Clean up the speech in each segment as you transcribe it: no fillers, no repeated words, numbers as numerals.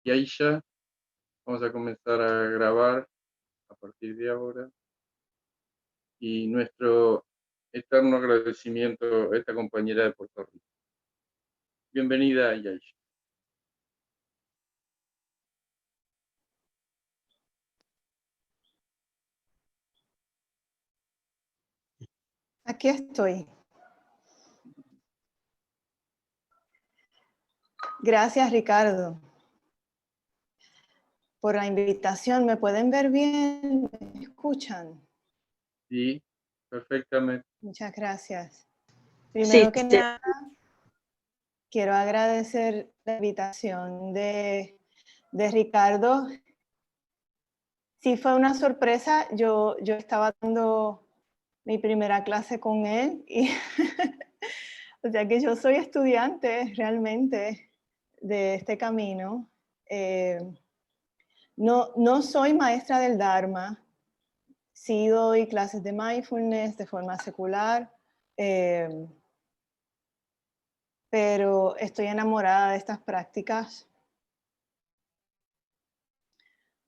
Y ahí ya vamos a comenzar a grabar a partir de ahora. Y nuestro eterno agradecimiento a esta compañera de Puerto Rico. Bienvenida, Yaisha. Aquí estoy. Gracias, Ricardo, por la invitación. ¿Me pueden ver bien? ¿Me escuchan? Sí, perfectamente. Muchas gracias. Sí, Primero que sí. nada, quiero agradecer la invitación de Ricardo. Sí, fue una sorpresa. Yo estaba dando mi primera clase con él y o sea que yo soy estudiante realmente de este camino. No soy maestra del Dharma, sí doy clases de mindfulness de forma secular, pero estoy enamorada de estas prácticas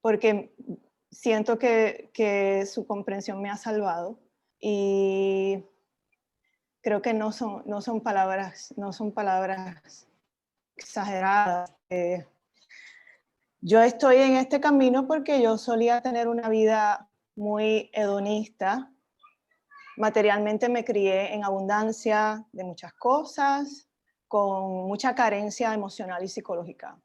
porque siento que su comprensión me ha salvado y creo que no son palabras exageradas. Yo estoy en este camino porque yo solía tener una vida muy hedonista. Materialmente me crié en abundancia de muchas cosas, con mucha carencia emocional y psicológica.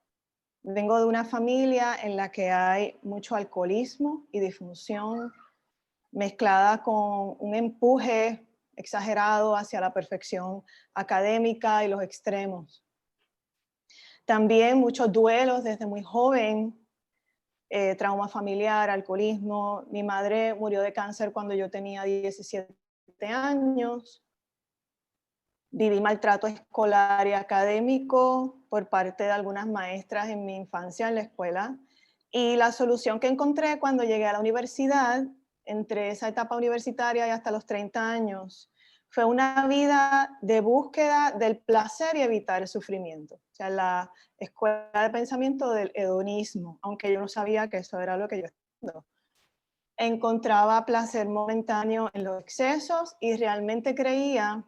Vengo de una familia en la que hay mucho alcoholismo y disfunción mezclada con un empuje exagerado hacia la perfección académica y los extremos. También muchos duelos desde muy joven, trauma familiar, alcoholismo. Mi madre murió de cáncer cuando yo tenía 17 años. Viví maltrato escolar y académico por parte de algunas maestras en mi infancia en la escuela. Y la solución que encontré cuando llegué a la universidad, entre esa etapa universitaria y hasta los 30 años, fue una vida de búsqueda del placer y evitar el sufrimiento. O sea, la escuela de pensamiento del hedonismo, aunque yo no sabía que eso era lo que yo estaba haciendo. Encontraba placer momentáneo en los excesos y realmente creía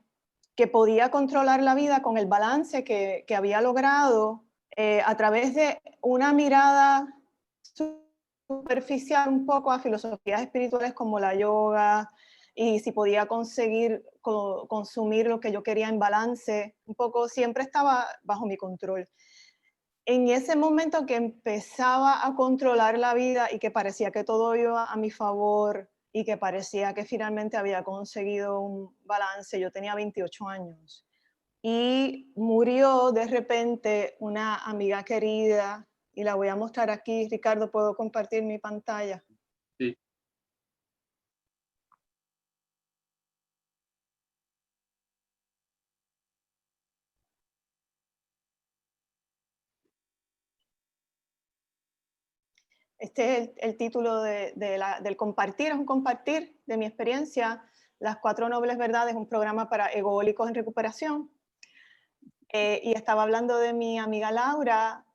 que podía controlar la vida con el balance que había logrado a través de una mirada superficial un poco a filosofías espirituales como la yoga, y si podía conseguir consumir lo que yo quería en balance, un poco siempre estaba bajo mi control. En ese momento que empezaba a controlar la vida y que parecía que todo iba a mi favor y que parecía que finalmente había conseguido un balance, yo tenía 28 años y murió de repente una amiga querida y la voy a mostrar aquí. Ricardo, ¿puedo compartir mi pantalla? Sí. Este es el título del compartir, es un compartir de mi experiencia, Las 4 Nobles Verdades, un programa para egohólicos en recuperación. Y estaba hablando de mi amiga Laura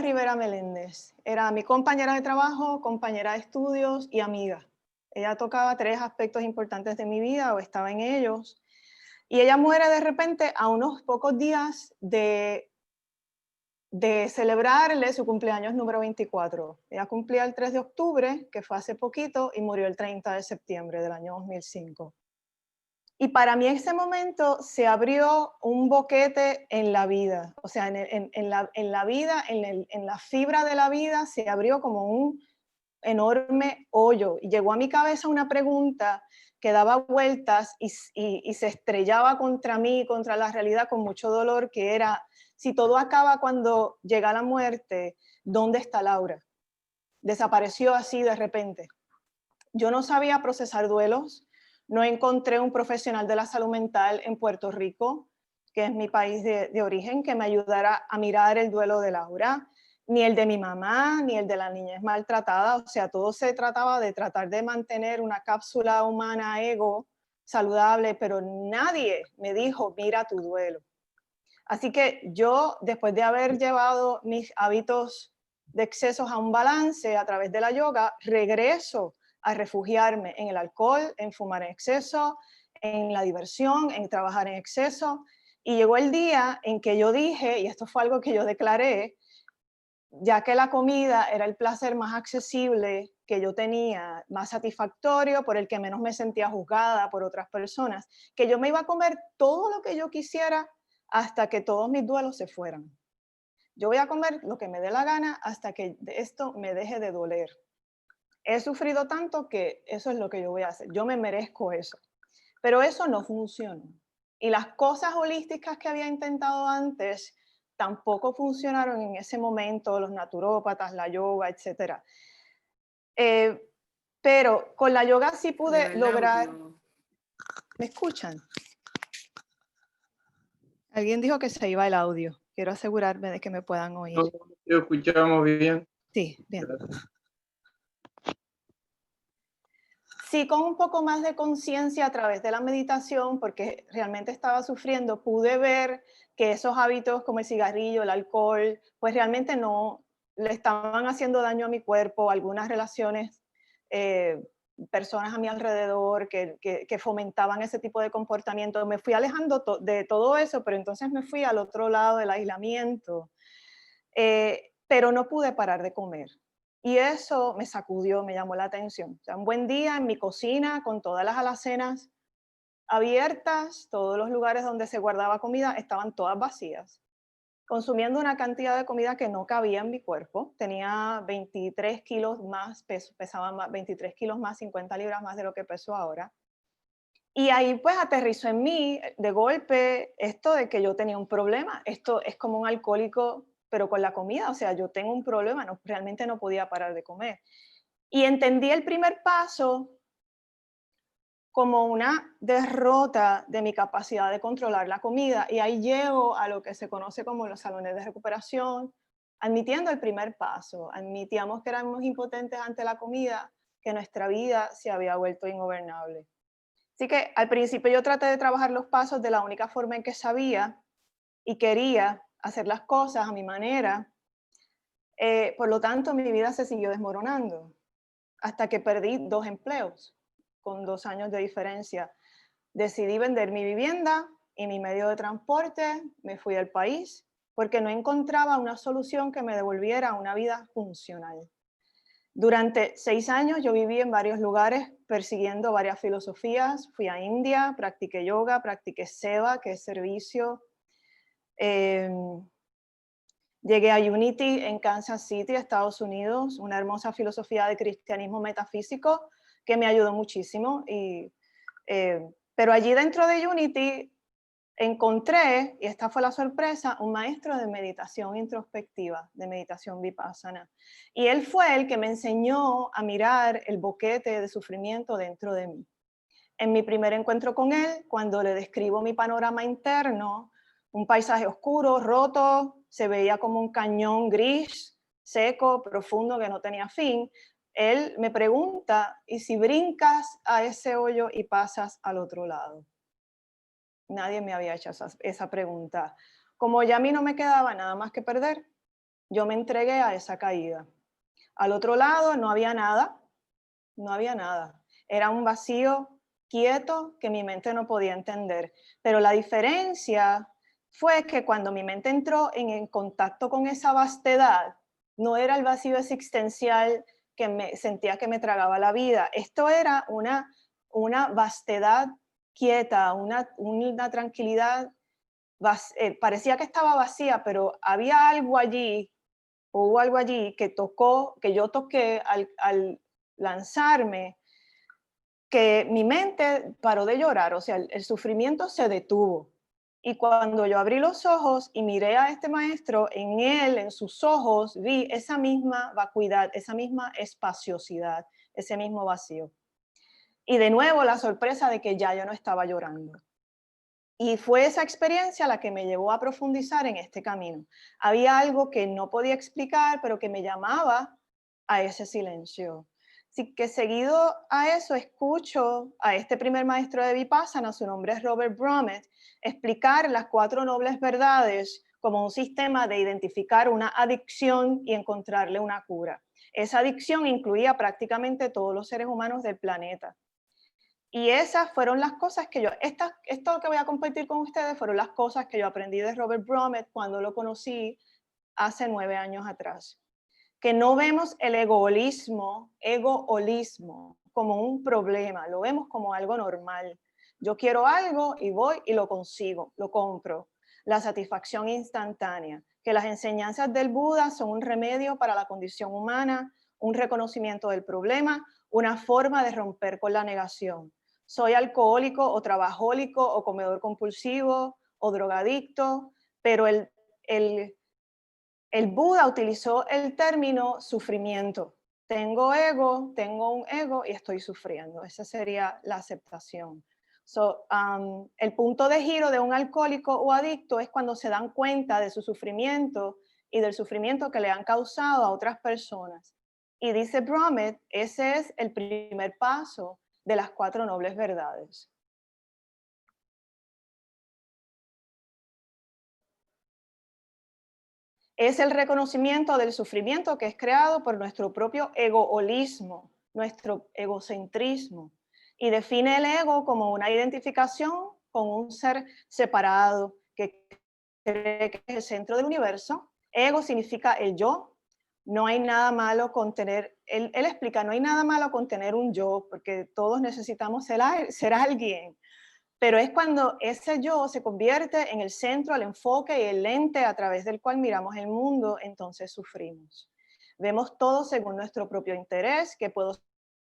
Rivera Meléndez. Era mi compañera de trabajo, compañera de estudios y amiga. Ella tocaba 3 aspectos importantes de mi vida o estaba en ellos. Y ella muere de repente a unos pocos días de celebrarle su cumpleaños número 24. Ella cumplía el 3 de octubre, que fue hace poquito, y murió el 30 de septiembre del año 2005. Y para mí en ese momento se abrió un boquete en la vida, o sea, en la vida, en la fibra de la vida se abrió como un enorme hoyo y llegó a mi cabeza una pregunta que daba vueltas y se estrellaba contra mí, contra la realidad con mucho dolor, que era, si todo acaba cuando llega la muerte, ¿dónde está Laura? Desapareció así de repente. Yo no sabía procesar duelos, no encontré un profesional de la salud mental en Puerto Rico, que es mi país de origen, que me ayudara a mirar el duelo de Laura, ni el de mi mamá, ni el de la niñez maltratada. O sea, todo se trataba de tratar de mantener una cápsula humana ego saludable, pero nadie me dijo, mira tu duelo. Así que yo, después de haber llevado mis hábitos de excesos a un balance a través de la yoga, regreso a refugiarme en el alcohol, en fumar en exceso, en la diversión, en trabajar en exceso. Y llegó el día en que yo dije, y esto fue algo que yo declaré, ya que la comida era el placer más accesible que yo tenía, más satisfactorio, por el que menos me sentía juzgada por otras personas, que yo me iba a comer todo lo que yo quisiera hasta que todos mis duelos se fueran. Yo voy a comer lo que me dé la gana hasta que esto me deje de doler. He sufrido tanto que eso es lo que yo voy a hacer. Yo me merezco eso. Pero eso no funcionó. Y las cosas holísticas que había intentado antes tampoco funcionaron en ese momento, los naturópatas, la yoga, etc. Pero con la yoga sí pude lograr... ¿Me escuchan? Alguien dijo que se iba el audio. Quiero asegurarme de que me puedan oír. Lo escuchamos bien. Sí, bien. Gracias. Sí, con un poco más de conciencia a través de la meditación, porque realmente estaba sufriendo, pude ver que esos hábitos como el cigarrillo, el alcohol, pues realmente no le estaban haciendo daño a mi cuerpo, algunas relaciones, personas a mi alrededor que fomentaban ese tipo de comportamiento. Me fui alejando de todo eso, pero entonces me fui al otro lado del aislamiento, pero no pude parar de comer. Y eso me sacudió, me llamó la atención. O sea, un buen día en mi cocina, con todas las alacenas abiertas, todos los lugares donde se guardaba comida estaban todas vacías, consumiendo una cantidad de comida que no cabía en mi cuerpo. Tenía 23 kilos más, pesaba más, 23 kilos más, 50 libras más de lo que peso ahora. Y ahí pues aterrizó en mí de golpe esto de que yo tenía un problema. Esto es como un alcohólico, pero con la comida. O sea, yo tengo un problema, no, realmente no podía parar de comer. Y entendí el primer paso como una derrota de mi capacidad de controlar la comida. Y ahí llego a lo que se conoce como los salones de recuperación, admitiendo el primer paso. Admitíamos que éramos impotentes ante la comida, que nuestra vida se había vuelto ingobernable. Así que al principio yo traté de trabajar los pasos de la única forma en que sabía y quería hacer las cosas a mi manera. Por lo tanto, mi vida se siguió desmoronando hasta que perdí 2 empleos con 2 años de diferencia. Decidí vender mi vivienda y mi medio de transporte, me fui del país porque no encontraba una solución que me devolviera a una vida funcional. Durante 6 años yo viví en varios lugares persiguiendo varias filosofías. Fui a India, practiqué yoga, practiqué seva, que es servicio. Llegué a Unity en Kansas City, Estados Unidos, una hermosa filosofía de cristianismo metafísico que me ayudó muchísimo. Pero allí dentro de Unity encontré, y esta fue la sorpresa, un maestro de meditación introspectiva, de meditación vipassana. Y él fue el que me enseñó a mirar el boquete de sufrimiento dentro de mí. En mi primer encuentro con él, cuando le describo mi panorama interno, un paisaje oscuro, roto, se veía como un cañón gris, seco, profundo, que no tenía fin. Él me pregunta, ¿y si brincas a ese hoyo y pasas al otro lado? Nadie me había hecho esa pregunta. Como ya a mí no me quedaba nada más que perder, yo me entregué a esa caída. Al otro lado no había nada, no había nada. Era un vacío quieto que mi mente no podía entender. Pero la diferencia fue que cuando mi mente entró en contacto con esa vastedad, no era el vacío existencial que me sentía que me tragaba la vida. Esto era una vastedad quieta, una tranquilidad, parecía que estaba vacía, pero había algo allí, hubo algo allí que yo toqué al lanzarme, que mi mente paró de llorar, o sea, el sufrimiento se detuvo. Y cuando yo abrí los ojos y miré a este maestro, en él, en sus ojos, vi esa misma vacuidad, esa misma espaciosidad, ese mismo vacío. Y de nuevo la sorpresa de que ya yo no estaba llorando. Y fue esa experiencia la que me llevó a profundizar en este camino. Había algo que no podía explicar, pero que me llamaba a ese silencio. Así que seguido a eso escucho a este primer maestro de Vipassana, su nombre es Robert Brummett, explicar las 4 nobles verdades como un sistema de identificar una adicción y encontrarle una cura. Esa adicción incluía prácticamente todos los seres humanos del planeta. Y esas fueron las cosas que esto que voy a compartir con ustedes fueron las cosas que yo aprendí de Robert Brummett cuando lo conocí hace 9 años atrás. Que no vemos el egoísmo como un problema, lo vemos como algo normal. Yo quiero algo y voy y lo consigo, lo compro. La satisfacción instantánea, que las enseñanzas del Buda son un remedio para la condición humana, un reconocimiento del problema, una forma de romper con la negación. Soy alcohólico o trabajólico o comedor compulsivo o drogadicto, pero el Buda utilizó el término sufrimiento. Tengo un ego y estoy sufriendo. Esa sería la aceptación. El punto de giro de un alcohólico o adicto es cuando se dan cuenta de su sufrimiento y del sufrimiento que le han causado a otras personas. Y dice Brummett, ese es el primer paso de las 4 nobles verdades. Es el reconocimiento del sufrimiento que es creado por nuestro propio egoísmo, nuestro egocentrismo, y define el ego como una identificación con un ser separado que cree que es el centro del universo. Ego significa el yo. No hay nada malo con tener, él explica, no hay nada malo con tener un yo, porque todos necesitamos ser alguien. Pero es cuando ese yo se convierte en el centro, el enfoque y el lente a través del cual miramos el mundo, entonces sufrimos. Vemos todo según nuestro propio interés, qué puedo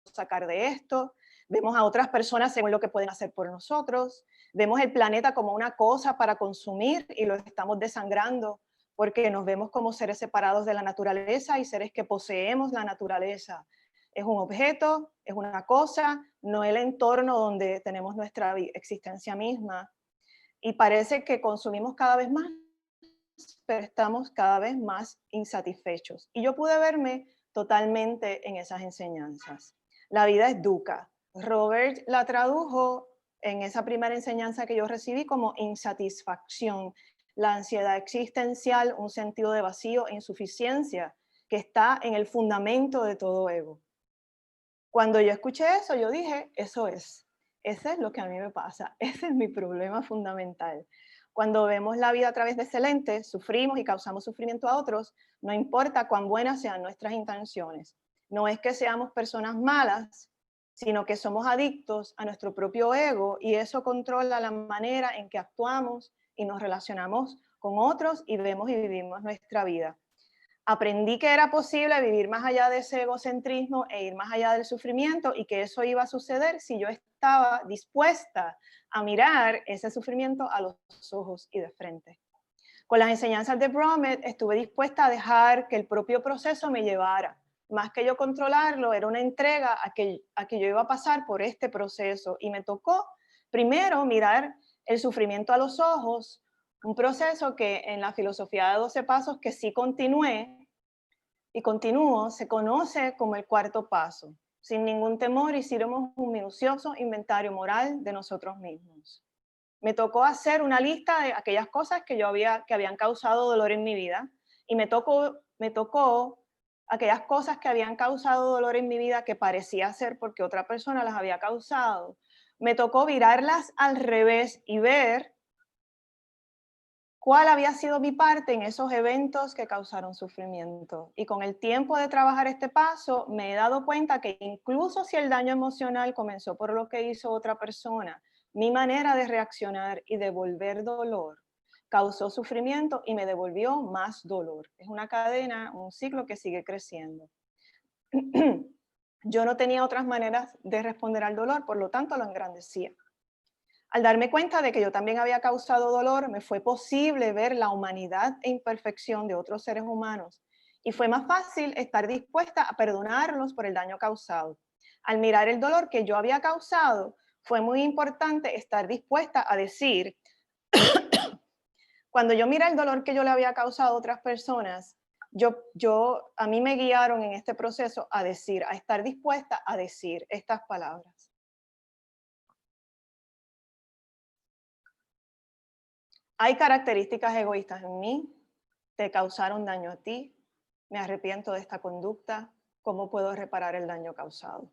sacar de esto, vemos a otras personas según lo que pueden hacer por nosotros, vemos el planeta como una cosa para consumir y lo estamos desangrando porque nos vemos como seres separados de la naturaleza y seres que poseemos la naturaleza. Es un objeto, es una cosa, no el entorno donde tenemos nuestra existencia misma. Y parece que consumimos cada vez más, pero estamos cada vez más insatisfechos. Y yo pude verme totalmente en esas enseñanzas. La vida es dukkha. Robert la tradujo en esa primera enseñanza que yo recibí como insatisfacción, la ansiedad existencial, un sentido de vacío e insuficiencia que está en el fundamento de todo ego. Cuando yo escuché eso, yo dije, eso es lo que a mí me pasa, ese es mi problema fundamental. Cuando vemos la vida a través de ese lente, sufrimos y causamos sufrimiento a otros, no importa cuán buenas sean nuestras intenciones. No es que seamos personas malas, sino que somos adictos a nuestro propio ego y eso controla la manera en que actuamos y nos relacionamos con otros y vemos y vivimos nuestra vida. Aprendí que era posible vivir más allá de ese egocentrismo e ir más allá del sufrimiento y que eso iba a suceder si yo estaba dispuesta a mirar ese sufrimiento a los ojos y de frente. Con las enseñanzas de Brummett estuve dispuesta a dejar que el propio proceso me llevara. Más que yo controlarlo, era una entrega a que yo iba a pasar por este proceso y me tocó primero mirar el sufrimiento a los ojos, un proceso que en la filosofía de 12 pasos que sí continué y continúo, se conoce como el 4º paso. Sin ningún temor hicimos un minucioso inventario moral de nosotros mismos. Me tocó hacer una lista de aquellas cosas que habían causado dolor en mi vida y me tocó aquellas cosas que habían causado dolor en mi vida que parecía ser porque otra persona las había causado. Me tocó virarlas al revés y ver cuál había sido mi parte en esos eventos que causaron sufrimiento. Y con el tiempo de trabajar este paso, me he dado cuenta que incluso si el daño emocional comenzó por lo que hizo otra persona, mi manera de reaccionar y devolver dolor causó sufrimiento y me devolvió más dolor. Es una cadena, un ciclo que sigue creciendo. Yo no tenía otras maneras de responder al dolor, por lo tanto lo engrandecía. Al darme cuenta de que yo también había causado dolor, me fue posible ver la humanidad e imperfección de otros seres humanos y fue más fácil estar dispuesta a perdonarlos por el daño causado. Al mirar el dolor que yo había causado, fue muy importante estar dispuesta a decir, cuando yo mira el dolor que yo le había causado a otras personas, A mí me guiaron en este proceso a estar dispuesta a decir estas palabras. Hay características egoístas en mí, te causaron daño a ti, me arrepiento de esta conducta, ¿cómo puedo reparar el daño causado?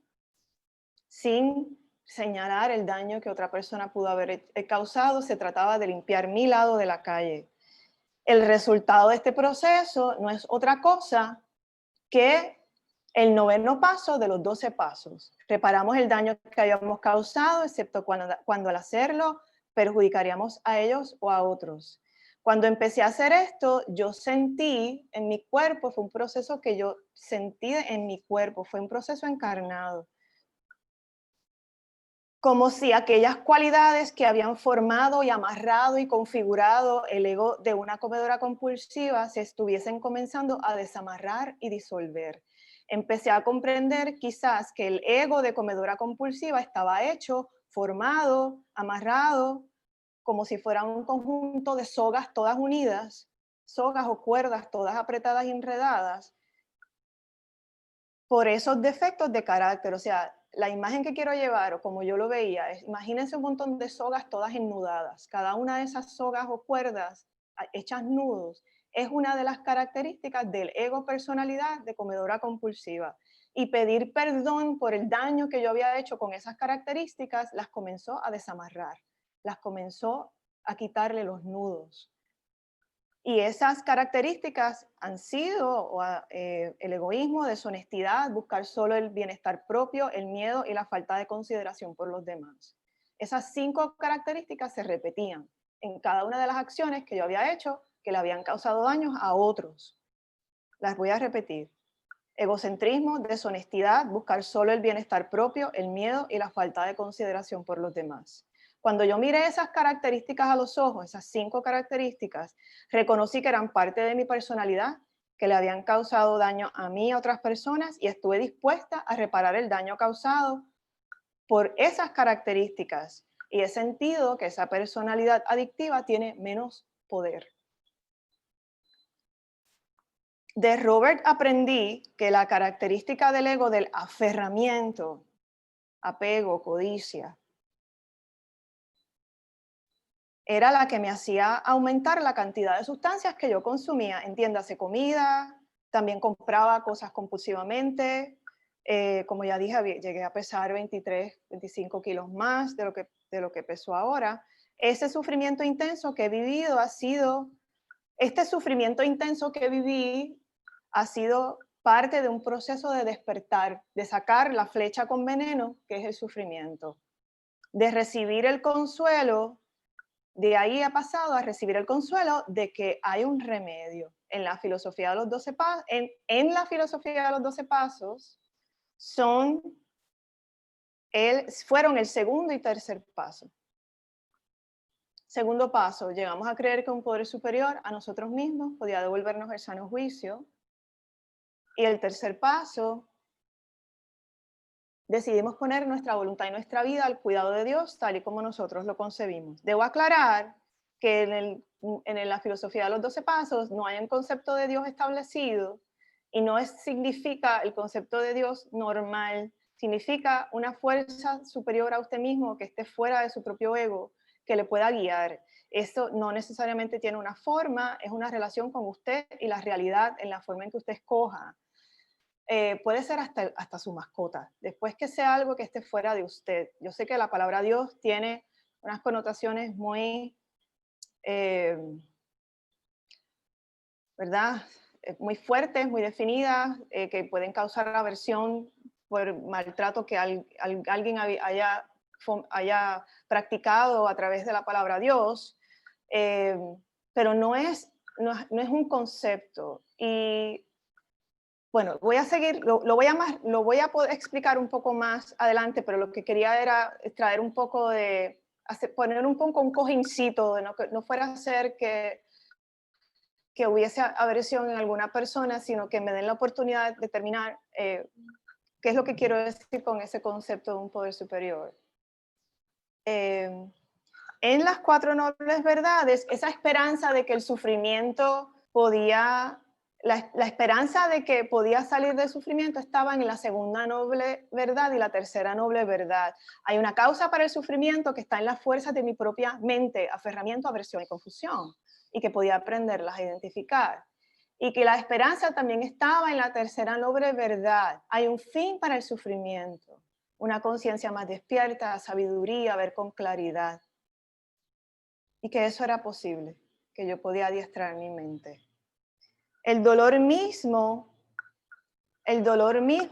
Sin señalar el daño que otra persona pudo haber causado, se trataba de limpiar mi lado de la calle. El resultado de este proceso no es otra cosa que el 9º paso de los 12 pasos. Reparamos el daño que habíamos causado, excepto cuando al hacerlo perjudicaríamos a ellos o a otros. Cuando empecé a hacer esto, yo sentí en mi cuerpo, fue un proceso que yo sentí en mi cuerpo, fue un proceso encarnado. Como si aquellas cualidades que habían formado y amarrado y configurado el ego de una comedora compulsiva se estuviesen comenzando a desamarrar y disolver. Empecé a comprender quizás que el ego de comedora compulsiva estaba hecho, formado, amarrado, como si fuera un conjunto de sogas todas unidas, sogas o cuerdas todas apretadas y enredadas, por esos defectos de carácter. O sea, la imagen que quiero llevar, o como yo lo veía, es, imagínense un montón de sogas todas ennudadas. Cada una de esas sogas o cuerdas hechas nudos es una de las características del ego personalidad de comedora compulsiva. Y pedir perdón por el daño que yo había hecho con esas características las comenzó a desamarrar, las comenzó a quitarle los nudos. Y esas características han sido el egoísmo, deshonestidad, buscar solo el bienestar propio, el miedo y la falta de consideración por los demás. Esas 5 características se repetían en cada una de las acciones que yo había hecho que le habían causado daños a otros. Las voy a repetir. Egocentrismo, deshonestidad, buscar solo el bienestar propio, el miedo y la falta de consideración por los demás. Cuando yo miré esas características a los ojos, esas 5 características, reconocí que eran parte de mi personalidad, que le habían causado daño a mí y a otras personas, y estuve dispuesta a reparar el daño causado por esas características. Y he sentido que esa personalidad adictiva tiene menos poder. De Robert aprendí que la característica del ego del aferramiento, apego, codicia, era la que me hacía aumentar la cantidad de sustancias que yo consumía, entiéndase, comida, también compraba cosas compulsivamente, como ya dije, llegué a pesar 23, 25 kilos más de lo que peso ahora. Ese sufrimiento intenso que he vivido este sufrimiento intenso que viví ha sido parte de un proceso de despertar, de sacar la flecha con veneno, que es el sufrimiento, de recibir el consuelo. De ahí ha pasado a recibir el consuelo de que hay un remedio. En la filosofía de los 12 pasos, en la filosofía de los 12 pasos, fueron el segundo y tercer paso. Segundo paso, llegamos a creer que un poder superior a nosotros mismos podía devolvernos el sano juicio. Y el tercer paso, decidimos poner nuestra voluntad y nuestra vida al cuidado de Dios, tal y como nosotros lo concebimos. Debo aclarar que en la filosofía de los 12 pasos no hay un concepto de Dios establecido y no significa el concepto de Dios normal, significa una fuerza superior a usted mismo que esté fuera de su propio ego, que le pueda guiar. Esto no necesariamente tiene una forma, es una relación con usted y la realidad en la forma en que usted escoja. Puede ser hasta su mascota, después que sea algo que esté fuera de usted. Yo sé que la palabra Dios tiene unas connotaciones muy, ¿verdad? Muy fuertes, muy definidas, que pueden causar aversión por maltrato que alguien haya practicado a través de la palabra Dios, pero no es un concepto. Y bueno, voy a seguir, lo voy a poder explicar un poco más adelante, pero lo que quería era traer un poco poner un poco un cojincito, de que no fuera a ser que hubiese aversión en alguna persona, sino que me den la oportunidad de determinar qué es lo que quiero decir con ese concepto de un poder superior. En las 4 nobles verdades, esa esperanza de que el sufrimiento podía La esperanza de que podía salir del sufrimiento estaba en la segunda noble verdad y la tercera noble verdad. Hay una causa para el sufrimiento que está en las fuerzas de mi propia mente, aferramiento, aversión y confusión, y que podía aprenderlas a identificar. Y que la esperanza también estaba en la tercera noble verdad. Hay un fin para el sufrimiento, una conciencia más despierta, sabiduría, ver con claridad. Y que eso era posible, que yo podía adiestrar mi mente. El dolor mismo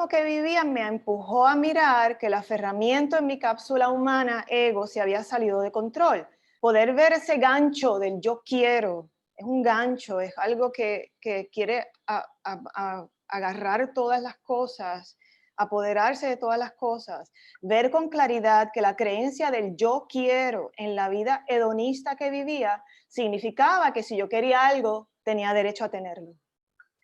que vivía me empujó a mirar que el aferramiento en mi cápsula humana, ego, se había salido de control. Poder ver ese gancho del yo quiero, es un gancho, es algo que quiere agarrar todas las cosas, apoderarse de todas las cosas. Ver con claridad que la creencia del yo quiero en la vida hedonista que vivía significaba que si yo quería algo, tenía derecho a tenerlo.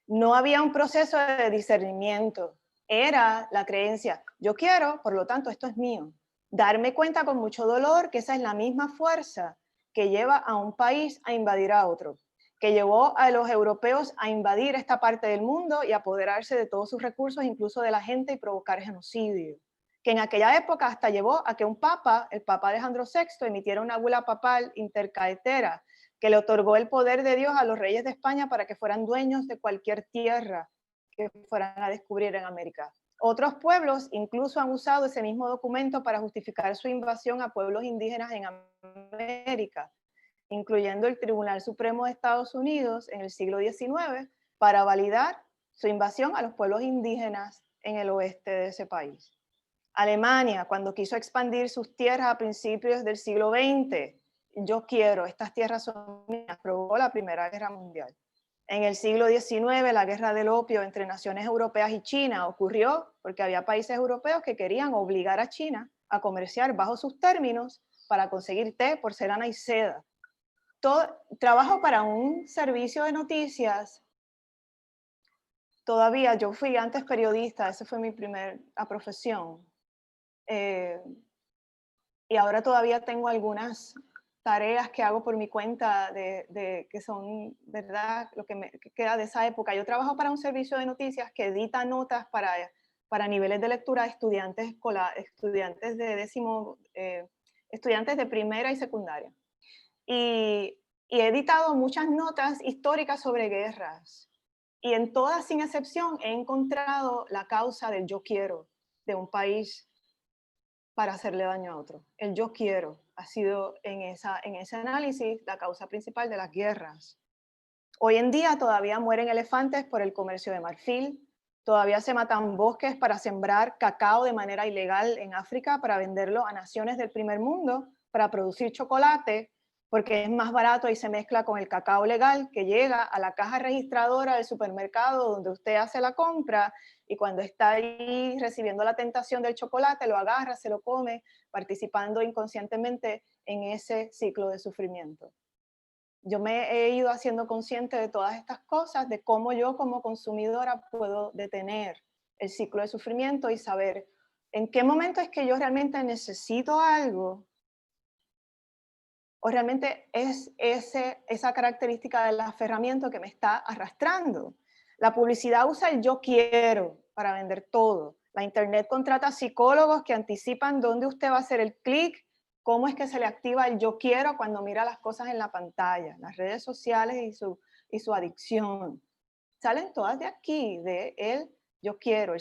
No había un proceso de discernimiento. Era la creencia, yo quiero, por lo tanto, esto es mío. Darme cuenta con mucho dolor que esa es la misma fuerza que lleva a un país a invadir a otro, que llevó a los europeos a invadir esta parte del mundo y apoderarse de todos sus recursos, incluso de la gente, y provocar genocidio. Que en aquella época hasta llevó a que un papa, el papa Alejandro VI, emitiera una bula papal intercaetera que le otorgó el poder de Dios a los reyes de España para que fueran dueños de cualquier tierra que fueran a descubrir en América. Otros pueblos incluso han usado ese mismo documento para justificar su invasión a pueblos indígenas en América, incluyendo el Tribunal Supremo de Estados Unidos en el siglo XIX, para validar su invasión a los pueblos indígenas en el oeste de ese país. Alemania, cuando quiso expandir sus tierras a principios del siglo XX, yo quiero, estas tierras son mías, provocó la Primera Guerra Mundial. En el siglo XIX, la guerra del opio entre naciones europeas y China ocurrió porque había países europeos que querían obligar a China a comerciar bajo sus términos para conseguir té, porcelana y seda. Trabajo para un servicio de noticias. Todavía yo fui antes periodista, esa fue mi primera profesión. Y ahora todavía tengo algunas tareas que hago por mi cuenta que son, ¿verdad?, lo que me queda de esa época. Yo trabajo para un servicio de noticias que edita notas para niveles de lectura de estudiantes de décimo, estudiantes de primera y secundaria. Y he editado muchas notas históricas sobre guerras. Y en todas, sin excepción, he encontrado la causa del yo quiero de un país para hacerle daño a otro. El yo quiero ha sido en ese análisis la causa principal de las guerras. Hoy en día todavía mueren elefantes por el comercio de marfil, todavía se matan bosques para sembrar cacao de manera ilegal en África para venderlo a naciones del primer mundo, para producir chocolate, porque es más barato y se mezcla con el cacao legal que llega a la caja registradora del supermercado donde usted hace la compra, y cuando está ahí recibiendo la tentación del chocolate, lo agarra, se lo come, participando inconscientemente en ese ciclo de sufrimiento. Yo me he ido haciendo consciente de todas estas cosas, de cómo yo como consumidora puedo detener el ciclo de sufrimiento y saber en qué momento es que yo realmente necesito algo, o realmente es esa característica del aferramiento que me está arrastrando. La publicidad usa el yo quiero para vender todo. La internet contrata psicólogos que anticipan dónde usted va a hacer el clic, cómo es que se le activa el yo quiero cuando mira las cosas en la pantalla, las redes sociales y su adicción. Salen todas de aquí, de el yo quiero,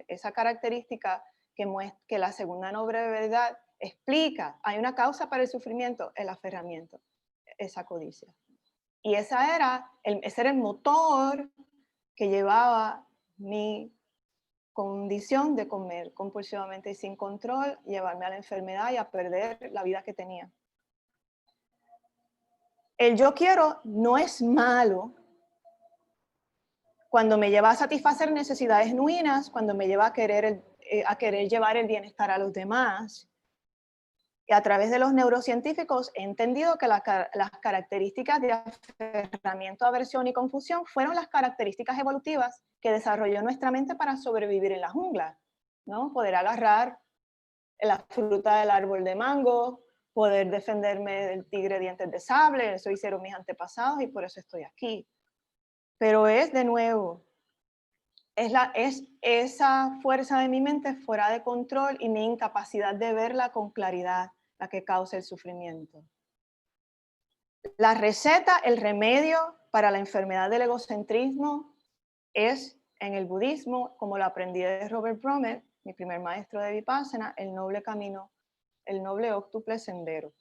esa característica que la segunda noble verdad explica. Hay una causa para el sufrimiento, el aferramiento, esa codicia. Y ese era el motor que llevaba mi condición de comer compulsivamente y sin control, llevarme a la enfermedad y a perder la vida que tenía. El yo quiero no es malo cuando me lleva a satisfacer necesidades genuinas, cuando me lleva a querer llevar el bienestar a los demás. Y a través de los neurocientíficos he entendido que las características de aferramiento, aversión y confusión fueron las características evolutivas que desarrolló nuestra mente para sobrevivir en la jungla, ¿no? Poder agarrar la fruta del árbol de mango, poder defenderme del tigre dientes de sable, eso hicieron mis antepasados y por eso estoy aquí. Pero es de nuevo, es esa fuerza de mi mente fuera de control y mi incapacidad de verla con claridad la que causa el sufrimiento. La receta, el remedio para la enfermedad del egocentrismo es en el budismo, como lo aprendí de Robert Brummett, mi primer maestro de Vipassana, el noble camino, el noble óctuple sendero.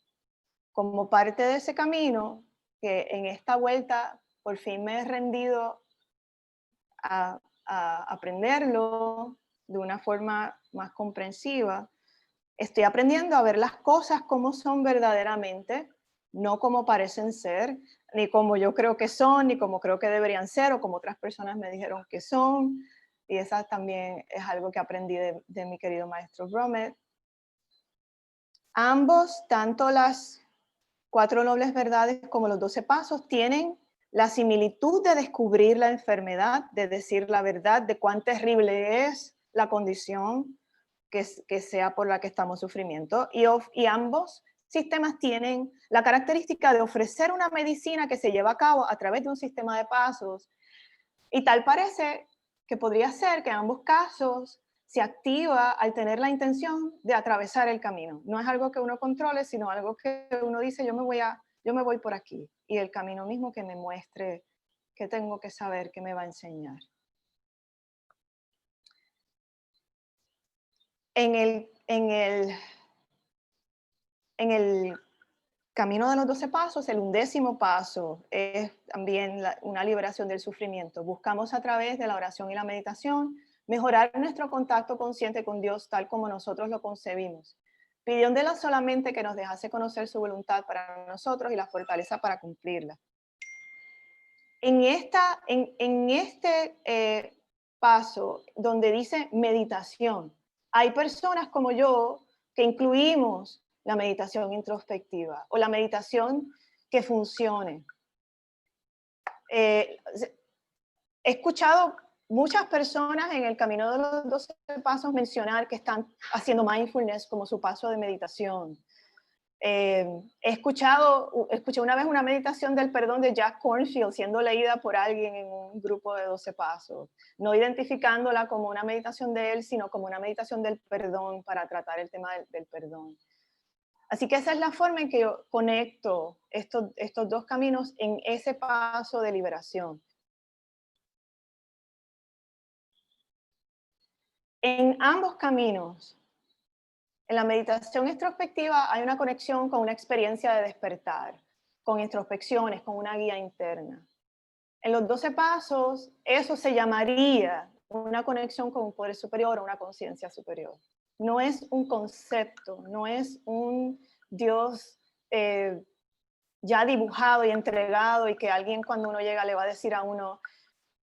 Como parte de ese camino, que en esta vuelta por fin me he rendido a aprenderlo de una forma más comprensiva, estoy aprendiendo a ver las cosas como son verdaderamente, no como parecen ser, ni como yo creo que son, ni como creo que deberían ser, o como otras personas me dijeron que son. Y esa también es algo que aprendí de mi querido maestro Brummett. Ambos, tanto las 4 nobles verdades como los 12 pasos, tienen la similitud de descubrir la enfermedad, de decir la verdad de cuán terrible es la condición que sea por la que estamos sufriendo. Y ambos sistemas tienen la característica de ofrecer una medicina que se lleva a cabo a través de un sistema de pasos. Y tal parece que podría ser que en ambos casos se activa al tener la intención de atravesar el camino. No es algo que uno controle, sino algo que uno dice, yo me voy por aquí. Y el camino mismo que me muestre qué tengo que saber, qué me va a enseñar. En el camino de los 12 pasos, el 11º paso es también una liberación del sufrimiento. Buscamos a través de la oración y la meditación mejorar nuestro contacto consciente con Dios tal como nosotros lo concebimos, pidiéndole solamente que nos dejase conocer su voluntad para nosotros y la fortaleza para cumplirla. En este paso donde dice meditación, hay personas como yo que incluimos la meditación introspectiva o la meditación que funcione. He escuchado muchas personas en el camino de los 12 pasos mencionar que están haciendo mindfulness como su paso de meditación. Escuché una vez una meditación del perdón de Jack Kornfield siendo leída por alguien en un grupo de 12 pasos, no identificándola como una meditación de él, sino como una meditación del perdón para tratar el tema del perdón. Así que esa es la forma en que yo conecto estos dos caminos en ese paso de liberación. En ambos caminos, en la meditación introspectiva hay una conexión con una experiencia de despertar, con introspecciones, con una guía interna. En los 12 pasos, eso se llamaría una conexión con un poder superior o una conciencia superior. No es un concepto, no es un Dios ya dibujado y entregado y que alguien cuando uno llega le va a decir a uno,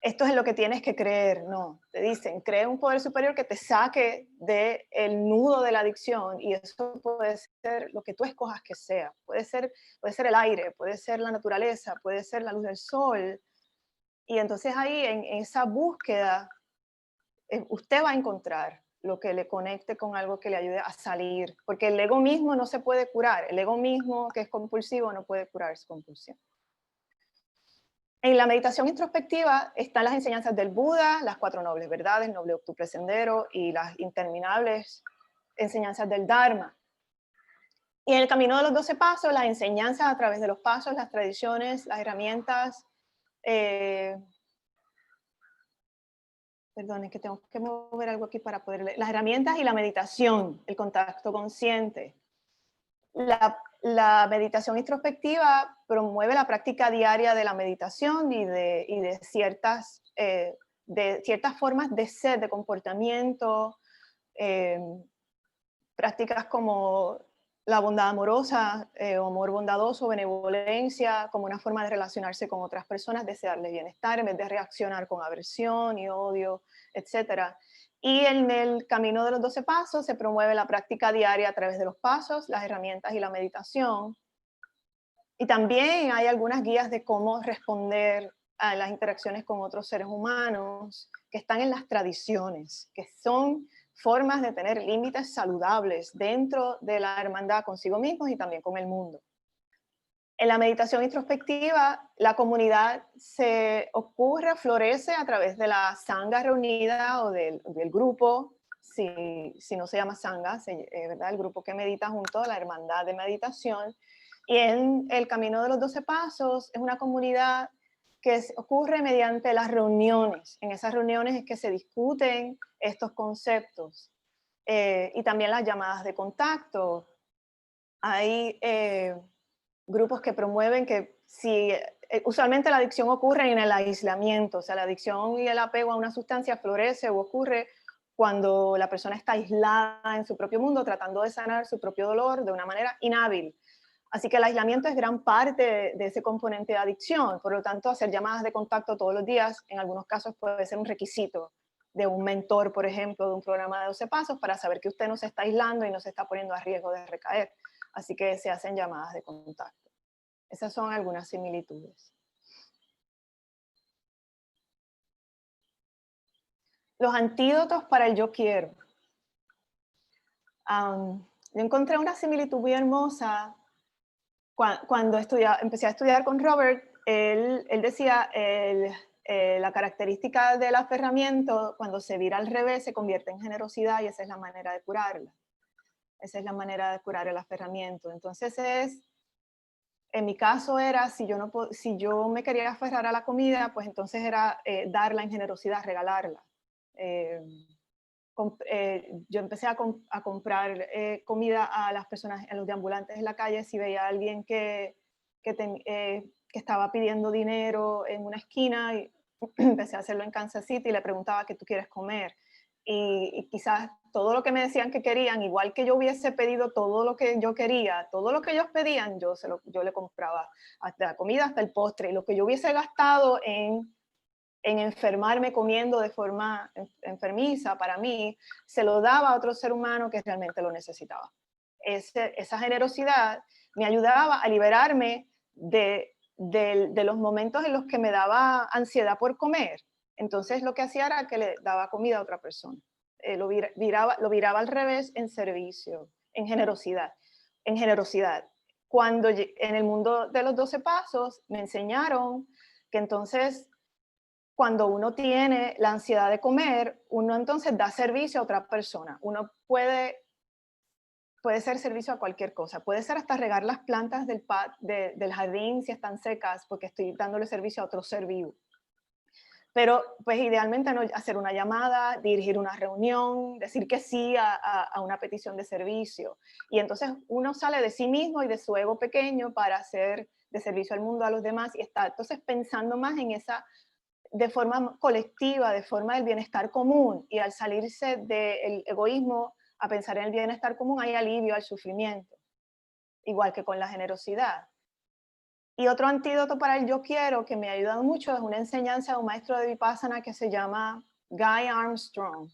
esto es lo que tienes que creer. No, te dicen, cree un poder superior que te saque del nudo de la adicción y eso puede ser lo que tú escojas que sea. Puede ser el aire, puede ser la naturaleza, puede ser la luz del sol. Y entonces ahí en esa búsqueda usted va a encontrar lo que le conecte con algo que le ayude a salir, porque el ego mismo no se puede curar, el ego mismo que es compulsivo no puede curar su compulsión. En la meditación introspectiva están las enseñanzas del Buda, las 4 nobles verdades, el noble octuple sendero y las interminables enseñanzas del Dharma. Y en el camino de los 12 pasos, las enseñanzas a través de los pasos, las tradiciones, las herramientas, perdón, es que tengo que mover algo aquí para poder leer. Las herramientas y la meditación, el contacto consciente. La meditación introspectiva promueve la práctica diaria de la meditación y de ciertas formas de ser, de comportamiento, prácticas como la bondad amorosa, amor bondadoso, benevolencia, como una forma de relacionarse con otras personas, desearles bienestar en vez de reaccionar con aversión y odio, etc. Y en el camino de los 12 pasos se promueve la práctica diaria a través de los pasos, las herramientas y la meditación. Y también hay algunas guías de cómo responder a las interacciones con otros seres humanos que están en las tradiciones, que son formas de tener límites saludables dentro de la hermandad consigo mismos y también con el mundo. En la meditación introspectiva, la comunidad florece a través de la sangha reunida o del grupo, si no se llama sangha, ¿verdad? El grupo que medita junto, la hermandad de meditación. Y en el Camino de los 12 Pasos es una comunidad que ocurre mediante las reuniones. En esas reuniones es que se discuten estos conceptos. Y también las llamadas de contacto. Hay grupos que promueven que usualmente la adicción ocurre en el aislamiento, o sea, la adicción y el apego a una sustancia florece o ocurre cuando la persona está aislada en su propio mundo, tratando de sanar su propio dolor de una manera inhábil. Así que el aislamiento es gran parte de ese componente de adicción, por lo tanto, hacer llamadas de contacto todos los días, en algunos casos puede ser un requisito de un mentor, por ejemplo, de un programa de 12 pasos, para saber que usted no se está aislando y no se está poniendo a riesgo de recaer. Así que se hacen llamadas de contacto. Esas son algunas similitudes. Los antídotos para el yo quiero. Yo encontré una similitud muy hermosa cuando empecé a estudiar con Robert. Él decía, la característica del aferramiento, cuando se vira al revés, se convierte en generosidad y esa es la manera de curarla. Esa es la manera de curar el aferramiento. Entonces en mi caso era, si yo me quería aferrar a la comida, pues entonces era darla en generosidad, regalarla. Yo empecé a comprar comida a las personas, a los deambulantes en la calle. Si veía a alguien que estaba pidiendo dinero en una esquina, y empecé a hacerlo en Kansas City y le preguntaba qué tú quieres comer. Y quizás todo lo que me decían que querían, igual que yo hubiese pedido todo lo que yo quería, todo lo que ellos pedían, yo le compraba, hasta la comida hasta el postre. Y lo que yo hubiese gastado en enfermarme comiendo de forma enfermiza, para mí, se lo daba a otro ser humano que realmente lo necesitaba. Esa generosidad me ayudaba a liberarme de los momentos en los que me daba ansiedad por comer. Entonces lo que hacía era que le daba comida a otra persona. Lo viraba al revés en servicio, en generosidad. Cuando en el mundo de los 12 pasos me enseñaron que entonces cuando uno tiene la ansiedad de comer, uno entonces da servicio a otra persona. Uno puede ser servicio a cualquier cosa. Puede ser hasta regar las plantas del jardín si están secas, porque estoy dándole servicio a otro ser vivo. Pero pues idealmente no hacer una llamada, dirigir una reunión, decir que sí a una petición de servicio. Y entonces uno sale de sí mismo y de su ego pequeño para hacer de servicio al mundo, a los demás, y está entonces pensando más en esa, de forma colectiva, de forma del bienestar común, y al salirse del egoísmo a pensar en el bienestar común hay alivio al sufrimiento, igual que con la generosidad. Y otro antídoto para el yo quiero que me ha ayudado mucho es una enseñanza de un maestro de Vipassana que se llama Guy Armstrong,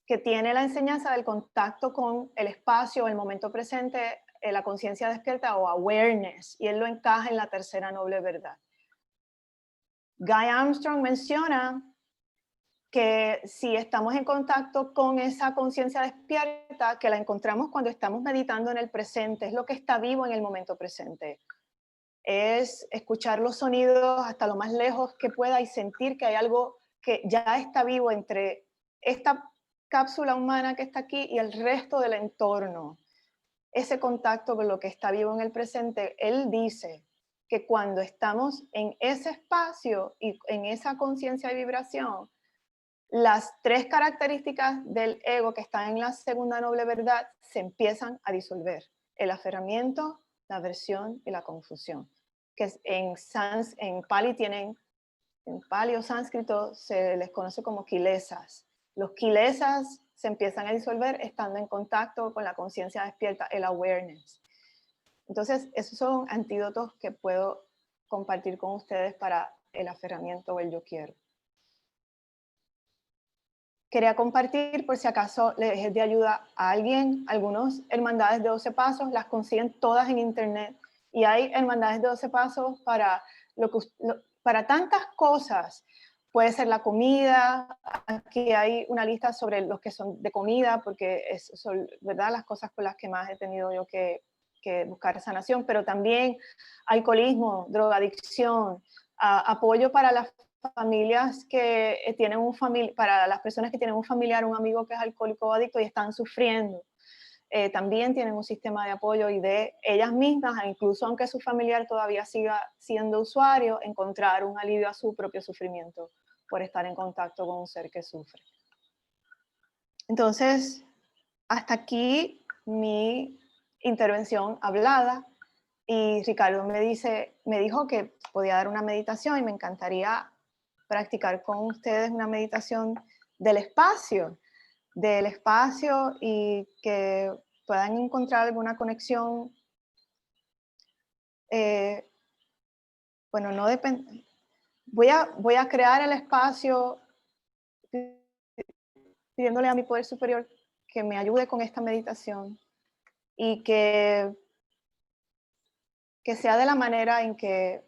que tiene la enseñanza del contacto con el espacio, el momento presente, la conciencia despierta o awareness, y él lo encaja en la tercera noble verdad. Guy Armstrong menciona que si estamos en contacto con esa conciencia despierta, que la encontramos cuando estamos meditando en el presente, es lo que está vivo en el momento presente. Es escuchar los sonidos hasta lo más lejos que pueda y sentir que hay algo que ya está vivo entre esta cápsula humana que está aquí y el resto del entorno. Ese contacto con lo que está vivo en el presente, él dice que cuando estamos en ese espacio y en esa conciencia y vibración, las tres características del ego que están en la segunda noble verdad se empiezan a disolver. El aferramiento, la aversión y la confusión. Que en Pali o sánscrito se les conoce como kilesas. Los kilesas se empiezan a disolver estando en contacto con la conciencia despierta, el awareness. Entonces, esos son antídotos que puedo compartir con ustedes para el aferramiento o el yo quiero. Quería compartir, por si acaso les es de ayuda a alguien, algunas hermandades de 12 pasos, las consiguen todas en internet, y hay hermandades de 12 pasos para, para tantas cosas. Puede ser la comida, aquí hay una lista sobre los que son de comida, porque son, ¿verdad?, las cosas con las que más he tenido yo que que buscar sanación, pero también alcoholismo, drogadicción, apoyo para las familias que tienen para las personas que tienen un familiar, un amigo que es alcohólico o adicto y están sufriendo. También tienen un sistema de apoyo y de ellas mismas, incluso aunque su familiar todavía siga siendo usuario, encontrar un alivio a su propio sufrimiento por estar en contacto con un ser que sufre. Entonces, hasta aquí mi intervención hablada, y Ricardo me dijo que podía dar una meditación y me encantaría practicar con ustedes una meditación del espacio y que puedan encontrar alguna conexión. Bueno, no depende. Voy a crear el espacio pidiéndole a mi poder superior que me ayude con esta meditación y que sea de la manera en que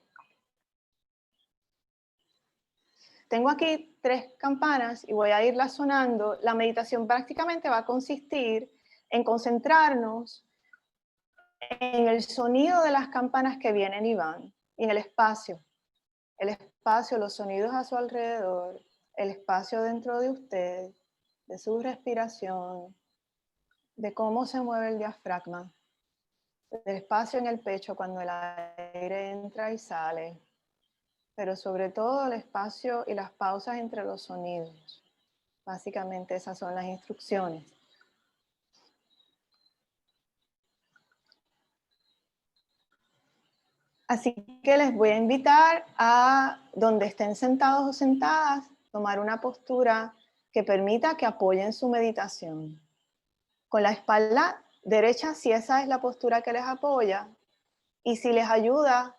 tengo aquí 3 campanas y voy a irlas sonando. La meditación prácticamente va a consistir en concentrarnos en el sonido de las campanas que vienen y van, y en el espacio, los sonidos a su alrededor, el espacio dentro de usted, de su respiración, de cómo se mueve el diafragma, del espacio en el pecho cuando el aire entra y sale, pero sobre todo el espacio y las pausas entre los sonidos. Básicamente esas son las instrucciones. Así que les voy a invitar a, donde estén sentados o sentadas, tomar una postura que permita que apoyen su meditación. Con la espalda derecha, si esa es la postura que les apoya, y si les ayuda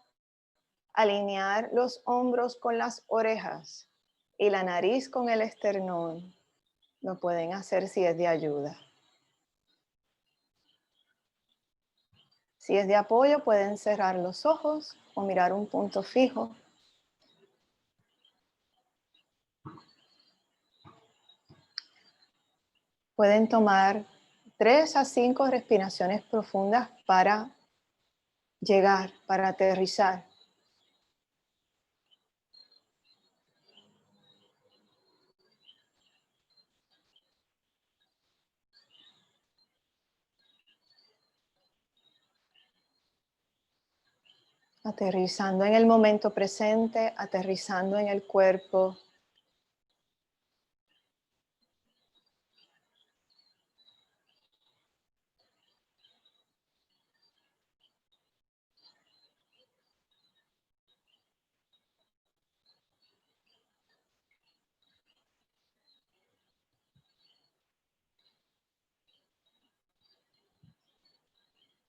a alinear los hombros con las orejas y la nariz con el esternón, lo pueden hacer si es de ayuda. Si es de apoyo, pueden cerrar los ojos o mirar un punto fijo. Pueden tomar 3 a 5 respiraciones profundas para llegar, para aterrizar. Aterrizando en el momento presente, aterrizando en el cuerpo.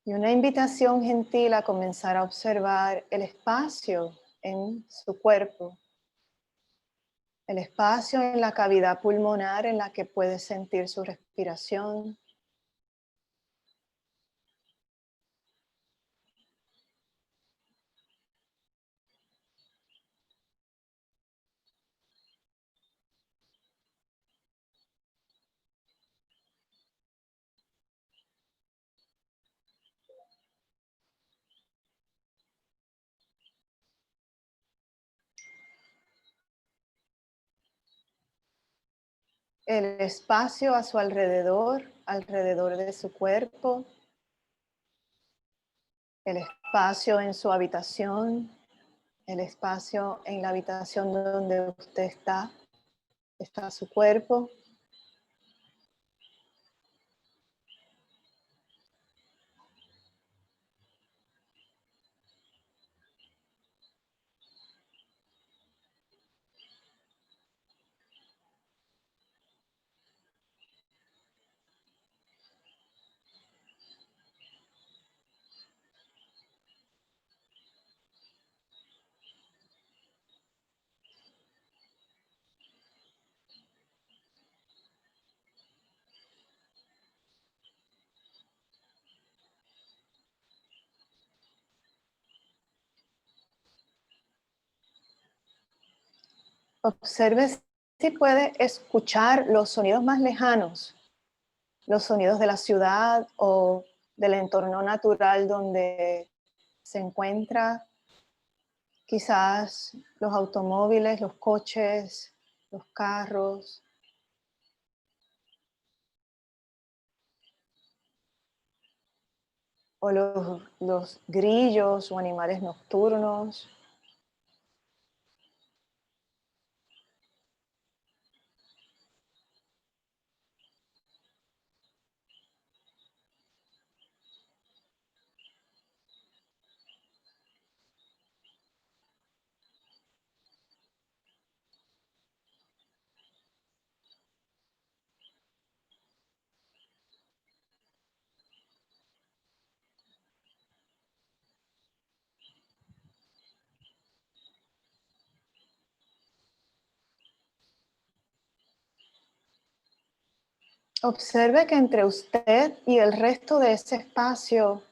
Y una invitación gentil a comenzar a observar el espacio en su cuerpo, el espacio en la cavidad pulmonar en la que puede sentir su respiración. El espacio a su alrededor de su cuerpo, el espacio en su habitación, el espacio en la habitación donde usted está su cuerpo. Observe si puede escuchar los sonidos más lejanos, los sonidos de la ciudad o del entorno natural donde se encuentra, quizás los automóviles, los coches, los carros, o los grillos o animales nocturnos. Observe que entre usted y el resto de ese espacio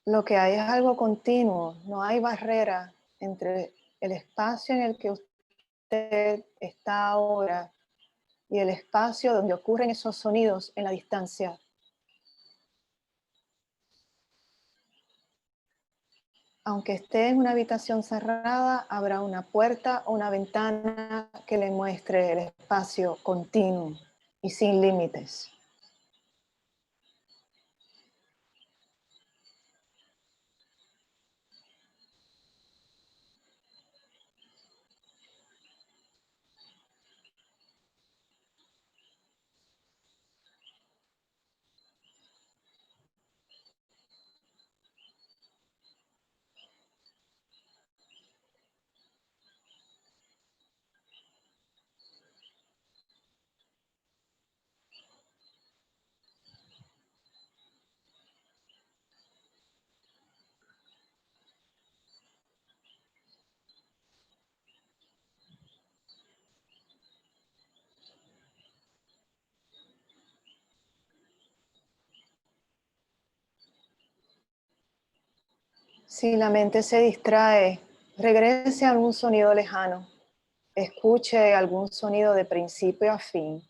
lo que hay es algo continuo, no hay barrera entre el espacio en el que usted está ahora y el espacio donde ocurren esos sonidos en la distancia. Aunque esté en una habitación cerrada, habrá una puerta o una ventana que le muestre el espacio continuo y sin límites. Si la mente se distrae, regrese a algún sonido lejano. Escuche algún sonido de principio a fin,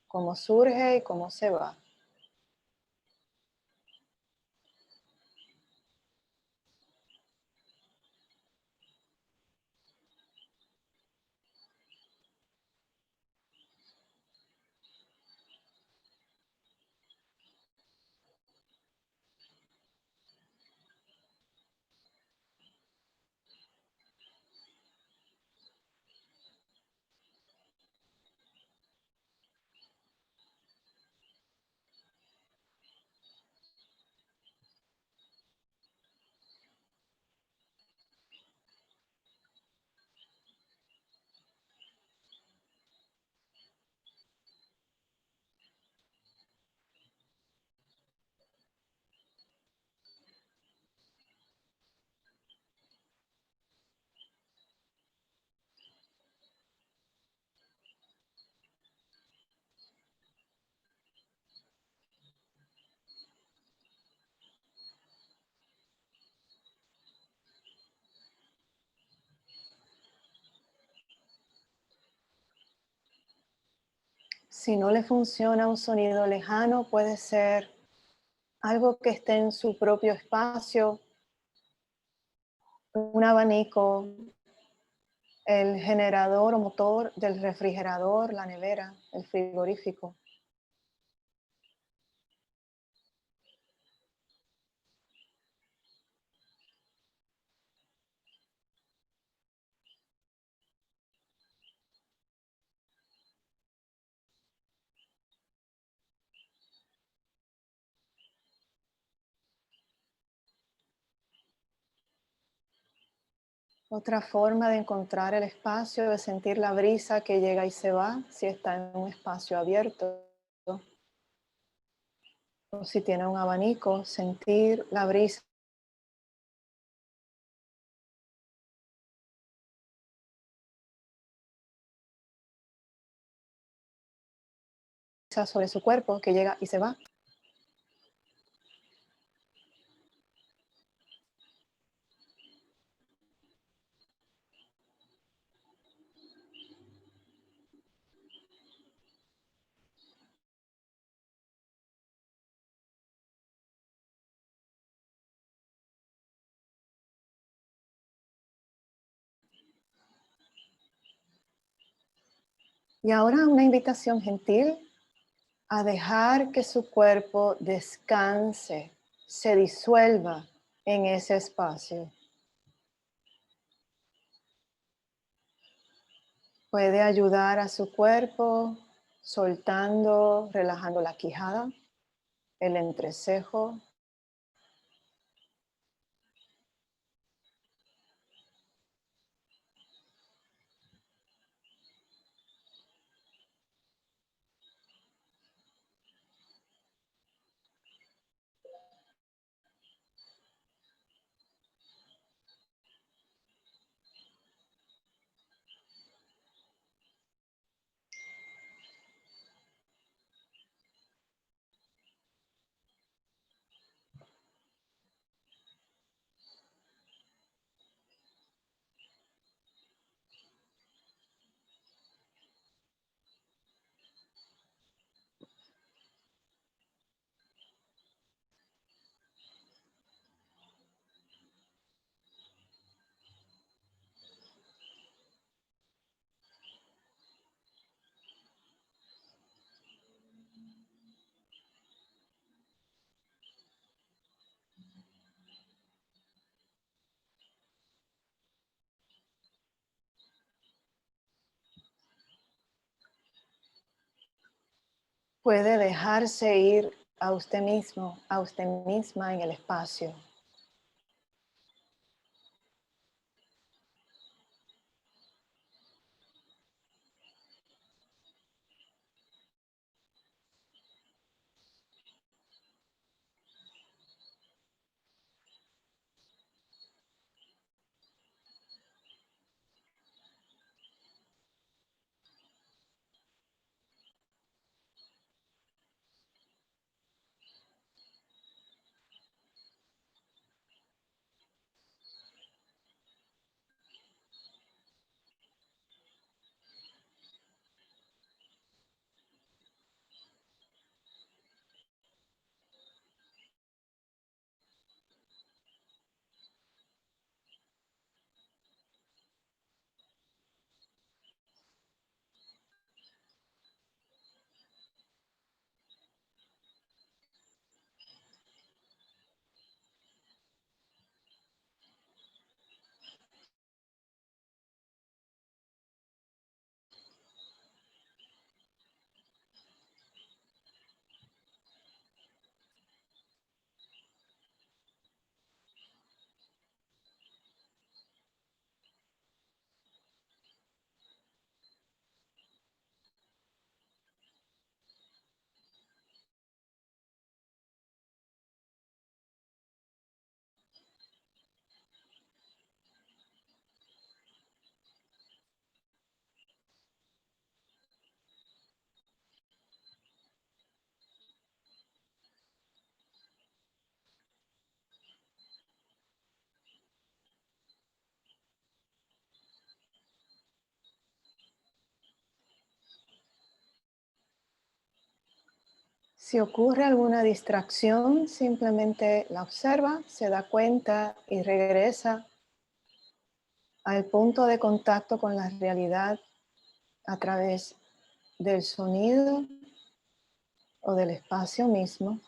cómo surge y cómo se va. Si no le funciona un sonido lejano, puede ser algo que esté en su propio espacio, un abanico, el generador o motor del refrigerador, la nevera, el frigorífico. Otra forma de encontrar el espacio es sentir la brisa que llega y se va si está en un espacio abierto. O si tiene un abanico, sentir la brisa sobre su cuerpo que llega y se va. Y ahora una invitación gentil a dejar que su cuerpo descanse, se disuelva en ese espacio. Puede ayudar a su cuerpo soltando, relajando la quijada, el entrecejo. Puede dejarse ir a usted mismo, a usted misma en el espacio. Si ocurre alguna distracción, simplemente la observa, se da cuenta y regresa al punto de contacto con la realidad a través del sonido o del espacio mismo.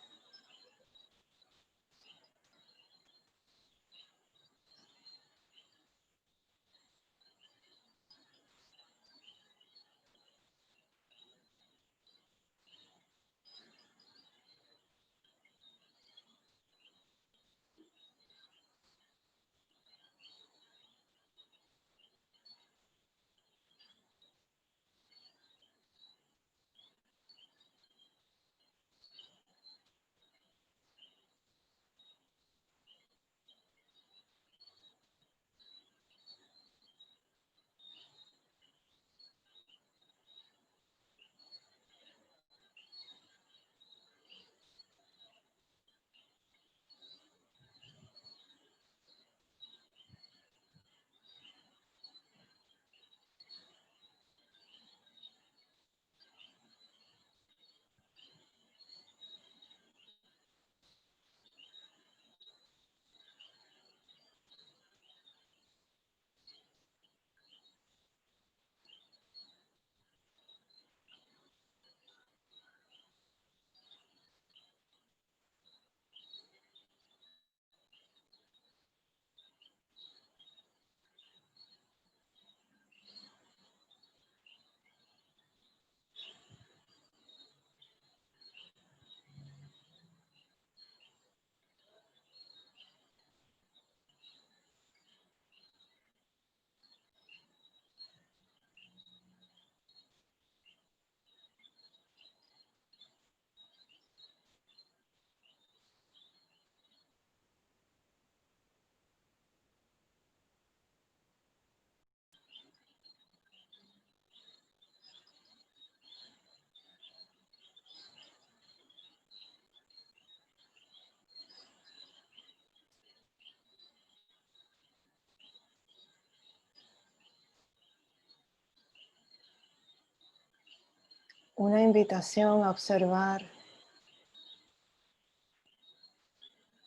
Una invitación a observar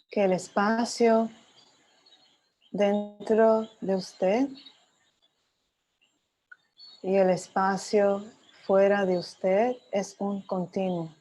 que el espacio dentro de usted y el espacio fuera de usted es un continuo.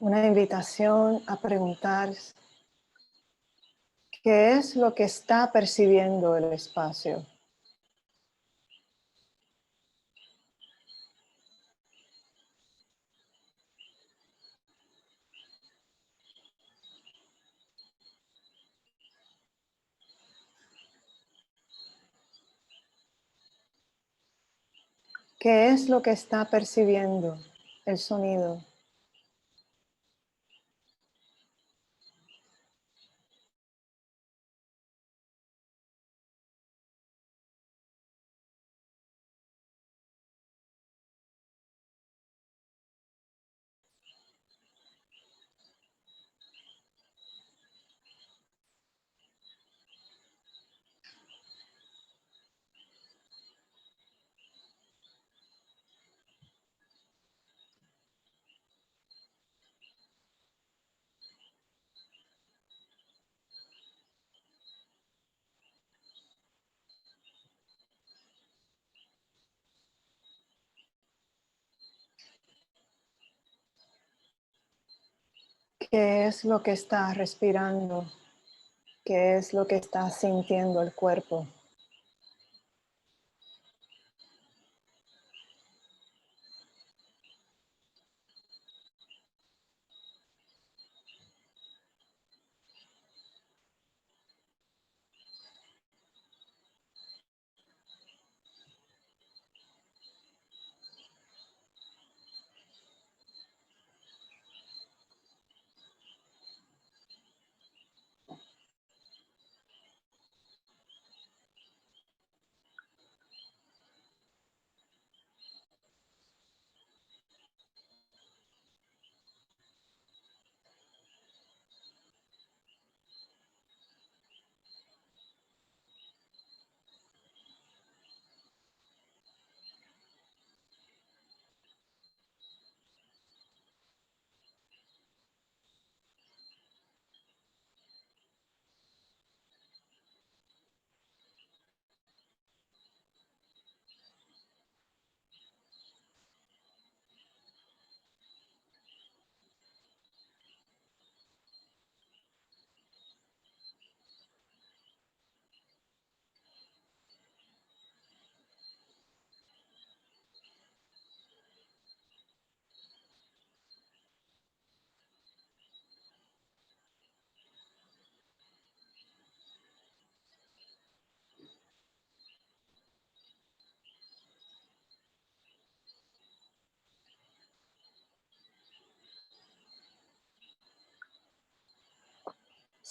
Una invitación a preguntar qué es lo que está percibiendo el espacio. ¿Qué es lo que está percibiendo el sonido? ¿Qué es lo que está respirando? ¿Qué es lo que está sintiendo el cuerpo?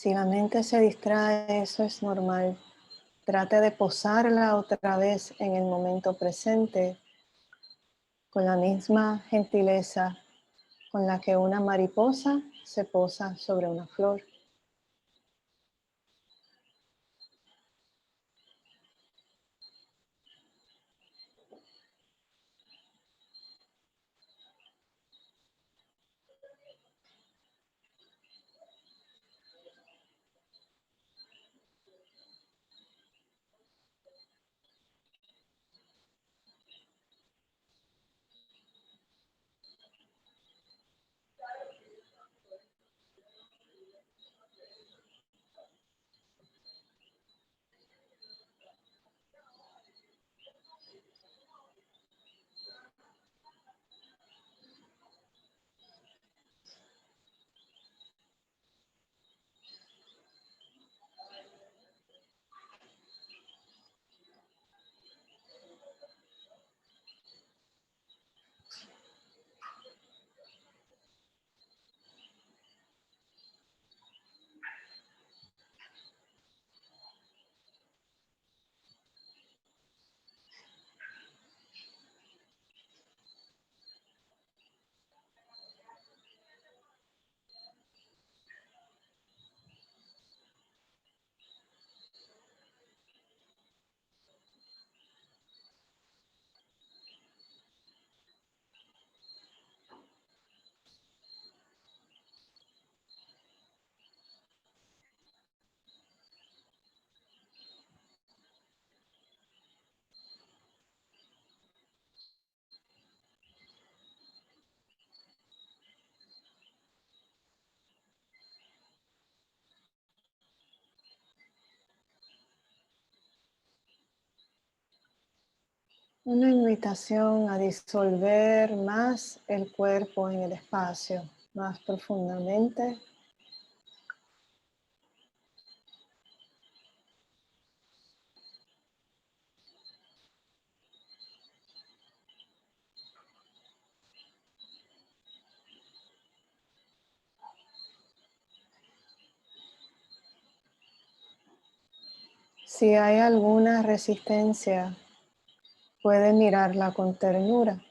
Si la mente se distrae, eso es normal. Trate de posarla otra vez en el momento presente con la misma gentileza con la que una mariposa se posa sobre una flor. Una invitación a disolver más el cuerpo en el espacio, más profundamente. Si hay alguna resistencia, puede mirarla con ternura,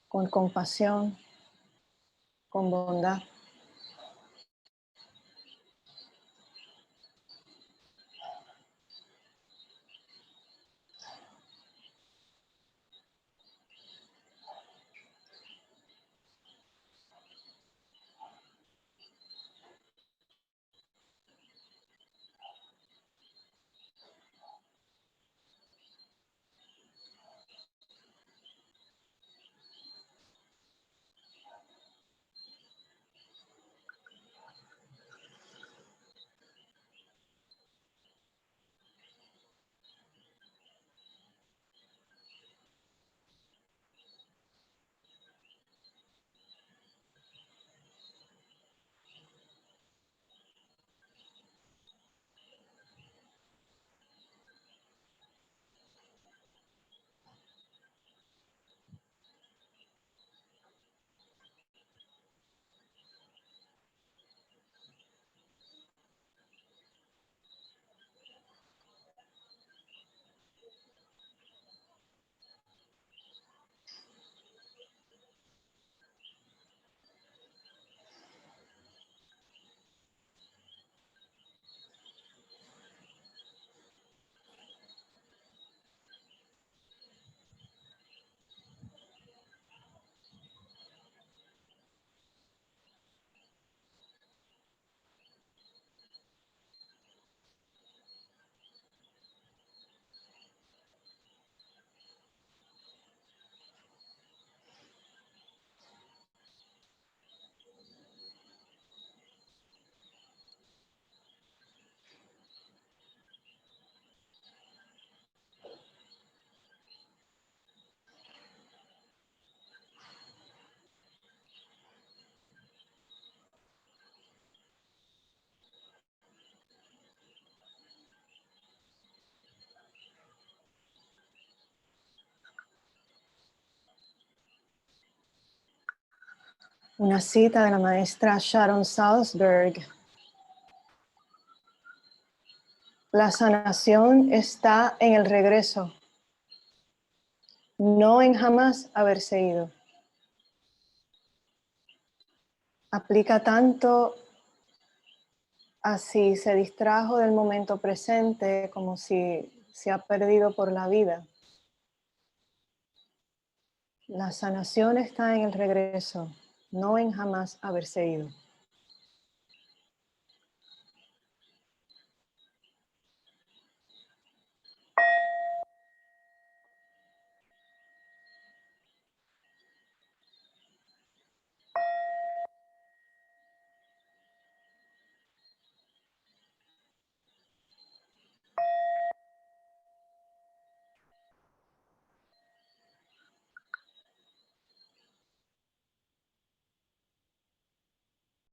con compasión, con bondad. Una cita de la maestra Sharon Salzberg. La sanación está en el regreso, no en jamás haberse ido. Aplica tanto a si se distrajo del momento presente como si se ha perdido por la vida. La sanación está en el regreso, no en jamás haberse ido.